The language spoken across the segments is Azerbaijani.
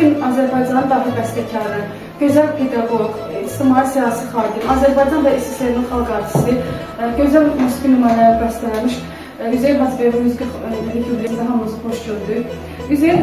Musqin Azərbaycanın dahi bəstəkarı, gözəl pedaqoq, ictimai siyasi xadim, Azərbaycan və SSR-nin xalq artisti, gözəl musiqi nümunələri bəstələmiş Üzeyir Hacıbəyovun musiqi jubileyində hamımızı xoş gördük. Üzeyir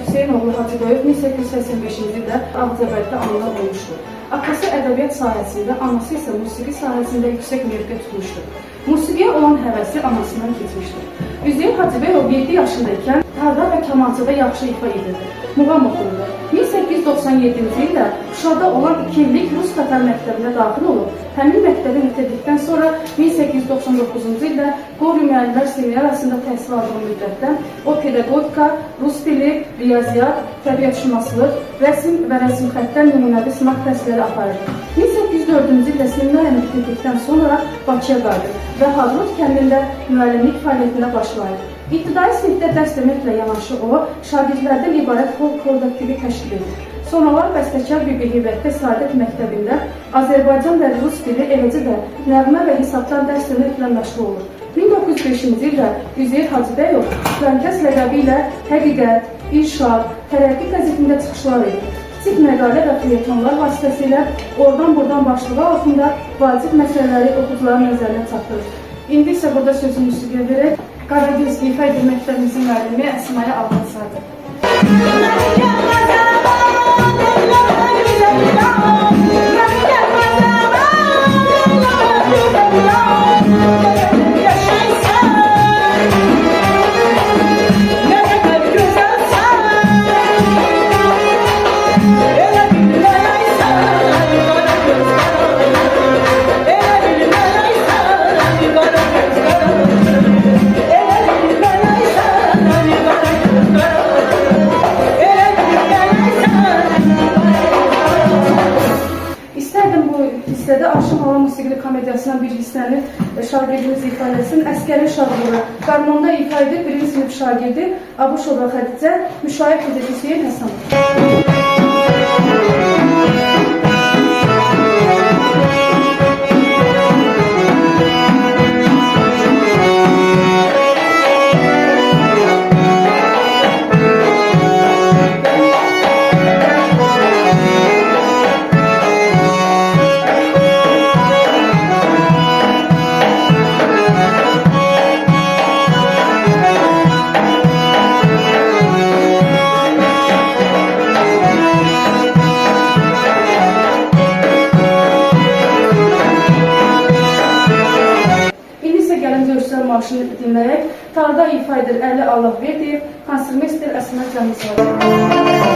Hüseynoğlu Hacıbəyev 1885-ci ildə Ağcabədidə anadan olmuşdur. Atası ədəbiyyat sahəsində, anası isə musiqi sahəsində yüksək mövqe tutmuşdur. Musiqiyə olan həvəsi anasından keçmişdir. Üzeyir Hacıbəyov 7 yaşındaykən tarda və kamançada yaxşı ifa edirdi. Muğam oxuyurdu. 1897-ci ildə Şuşada olan 2 illik Rus Tatar məktəbinə daxil olub, həmin məktəbi bitirdikdən sonra 1899-cu ildə Qori müəllimlər seminariyasında təhsil aldığı müddətdə o pedaqogika, rus dili, riyaziyyat, təbiətşünaslıq, rəsm və rəsm xəttdən nümunəvi sınaq təhsilləri aparır. 1804-cü ildə seminariyanı bitirdikdən sonra Bakıya qayıdır və Hadrut kəndində müəllimlik fəaliyyətinə başlayır. İbtidai sinifdə dərs deməklə yanaşı o, şagirdlərdən ibarət kollektivi təşkil edir. Sonralar bəstəkar Bibi-Heyvətdə Səadət məktəbində Azərbaycan və rus dili, eləcə də nəğmə və hesabdan dərs deməklə məşğul olur. 1905-ci ildə Üzeyir Hacıbəyov Lənkəs ləqəbi ilə Həqiqət, İrşad, Tərəqqi qəzetində çıxışlar edir. Kiçik məqalə və felyetonlar vasitəsilə oradan-buradan başlığı altında vacib məsələləri oxucuların nəzərinə çatdırır. İndi isə burada sözü musiqiyə verək. Qaragöz ifa edir məktəbimizin müəllimi Əsmaya Alpansardır. Hissədə Aşıq Hala musiqili komediyasından bir hissəni şagirdimiz ifa etsin. Əsgərin Şahduru qarmonda ifa edir, birinci sinif şagirdi Abuşova Xədicə, müşayiət edir Hüseyin Həsənov. Marşını dinləyək. Tarda ifa edir Əli Allahverdiyev, konsermester Əsmət Cəmizov.